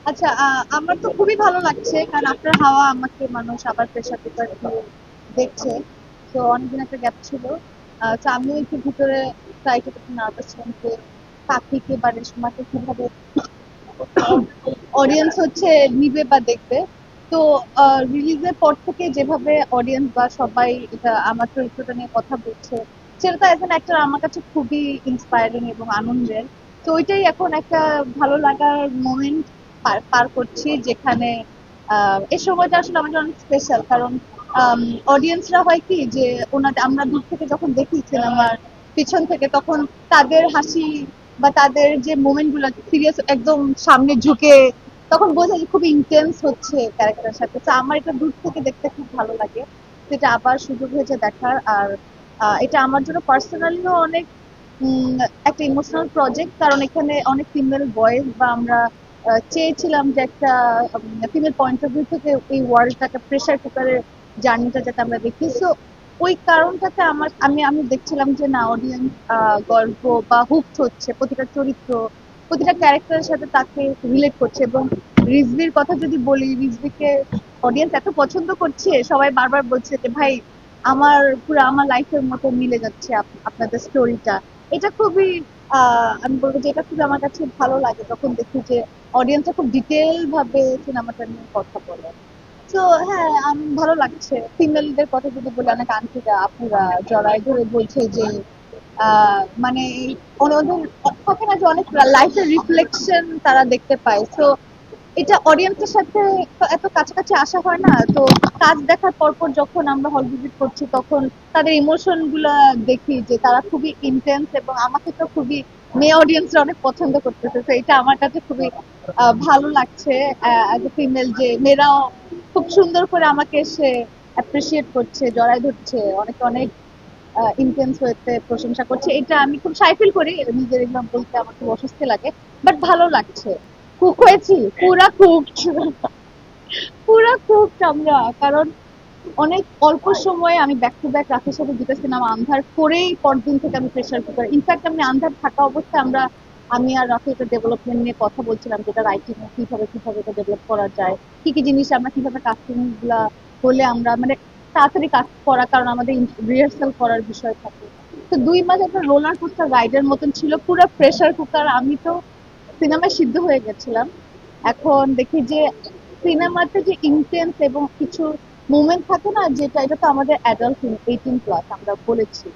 আচ্ছা, আমার তো খুবই ভালো লাগছে কারণ আপনার হাওয়া আমাকে মানুষ আবার প্রেশার কুকার দিয়ে দেখছে। তো অনেকদিন একটা গ্যাপ ছিল। তো আমিও একটু ভিতরে ট্রাই করতে একটু নার্ভাস ছিলাম যে পাখিকে বা রেশমাকে কিভাবে অডিয়েন্স হচ্ছে নিবে বা দেখবে। তো রিলিজের পর থেকে যেভাবে অডিয়েন্স বা সবাই এটা আমার চরিত্রটা নিয়ে কথা বলছে, সেটা তো অ্যাজ অ্যান অ্যাক্টর আমার কাছে খুবই ইন্সপায়ারিং এবং আনন্দের। তো ওইটাই এখন একটা ভালো লাগার মোমেন্ট পার পার করছি, যেখানে এই সময়টা আসলে আমাদের অনেক স্পেশাল। কারণ অডিয়েন্সরা হয় কি যে ওনাদের আমরা দূর থেকে যখন দেখি সিনেমার পিছন থেকে, তখন তাদের হাসি বা তাদের যে মোমেন্ট গুলো সিরিয়াস একদম সামনে ঝুঁকে, তখন বোঝা যায় খুব ইন্টেন্স হচ্ছে ক্যারেক্টারের সাথে। তো আমার এটা দূর থেকে দেখতে খুব ভালো লাগে, যেটা আবার সুযোগ হয়েছে দেখার। আর এটা আমার জন্য পার্সোনালিও অনেক উম, একটা ইমোশনাল প্রজেক্ট, কারণ এখানে অনেক ফিমেল ভয়েস বা আমরা চেয়েছিলাম যে একটা ফিমেল পয়েন্ট অফ ভিউ থেকে এই ওয়ার্ল্ডটাকে প্রেশার কুকারের জার্নিটা যাতে আমরা দেখি। সো ওই কারণটাতে আমার আমি আমি দেখছিলাম যে না, অডিয়েন্স গল্প বা হুকড হচ্ছে প্রতিটা চরিত্র, প্রতিটা ক্যারেক্টারের সাথে তাকে রিলেট করছে। এবং রিজভির কথা যদি বলি, রিজভিকে অডিয়েন্স এত পছন্দ করছে, সবাই বারবার বলছে যে ভাই আমার পুরো আমার লাইফের মতো মিলে যাচ্ছে আপনাদের স্টোরিটা। এটা খুবই আমি বলবো যে এটা খুবই আমার কাছে ভালো লাগে যখন দেখি যে অডিয়েন্সরা খুব ডিটেল ভাবে সিনেমাটা নিয়ে কথা বলে। তো হ্যাঁ, ভালো লাগছে। ফিমেলদের কথা যদি বলি, অনেক আন্টিরা আপুরা জড়াই ধরে বলছে যে মানে ওদের থাকে না যে অনেক লাইফের রিফ্লেকশন তারা দেখতে পায়। তো এটা অডিয়েন্সের সাথে তো এত কাছাকাছি আসা হয় না। তো কাজ দেখার পর পর যখন আমরা হল ভিজিট করছি, তখন তাদের ইমোশন গুলা দেখি যে তারা খুবই ইন্টেন্স, এবং আমাকে তো খুবই মেয়ে অডিয়েন্সরা অনেক পছন্দ করতেছে। তো এটা আমার কাছে খুবই ভালো লাগছে অ্যাজ এ ফিমেল, যে মেয়েরাও খুব সুন্দর করে আমাকে এসে অ্যাপ্রিসিয়েট করছে, জড়ায় ধরছে, অনেক অনেক ইন্টেন্স হয়েছে প্রশংসা করছে। এটা আমি খুব সাই ফিল করি, নিজের এগুলো বলতে আমার খুব অস্বস্তি লাগে, বাট ভালো লাগছে। কুক হয়েছি, পুরা কুকড, পুরা কুকড আমরা। কারণ অনেক অল্প সময়ে আমি ব্যাক টু ব্যাক রাফির সাথে দুটো সিনেমা আন্ধার করেই পরদিন থেকে আমি প্রেশার কুকার। ইনফ্যাক্ট আমি আন্ধার থাকা অবস্থায় আমি আর রাফি এটা ডেভেলপমেন্ট নিয়ে কথা বলছিলাম, যেটা রাইটিং কিভাবে কিভাবে এটা ডেভেলপ করা যায়, কি কি জিনিস আমরা কিভাবে কাস্টিং গুলা হলে আমরা মানে তাড়াতাড়ি কাজ করা, কারণ আমাদের রিহার্সাল করার বিষয় থাকে। তো 2 মাস একটা রোলার কোস্টার রাইডের মতন ছিল, পুরো প্রেশার কুকার। আমি তো সিনেমায় সিদ্ধ হয়ে গেছিলাম। এখন দেখি যে সিনেমাতে যে ইন্টেন্স এবং কিছু মুভমেন্ট থাকে না, যেটা এটা তো আমাদের অ্যাডাল্ট 18+, আমরা বলেছি।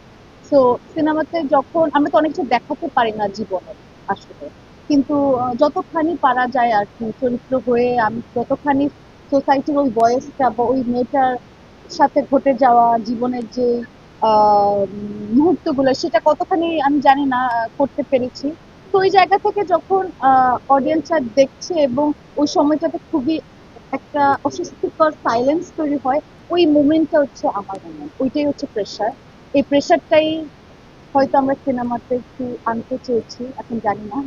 সো সিনেমাতে যখন আমরা তো অনেক কিছু দেখাতে পারি না জীবনে আসলে, কিন্তু যতখানি পারা যায় আর কি চরিত্র হয়ে আমি যতখানি সোসাইটির ওই বয়সটা বা ওই মেয়েটার সাথে ঘটে যাওয়া জীবনের যে মুহূর্তগুলো, সেটা কতখানি আমি জানি না করতে পেরেছি। তো ওই জায়গা থেকে যখন অডিয়েন্সরা দেখছে এবং ওই সময়টাতে খুবই একটা অস্বস্তিকর সাইলেন্স তৈরি হয়, ওই মোমেন্টটা হচ্ছে আমার মোমেন্ট, ওইটাই হচ্ছে প্রেশার। এই প্রেশারটাই হয়তো আমরা সিনেমাতে একটু আনতে চেয়েছি, এখন জানি না।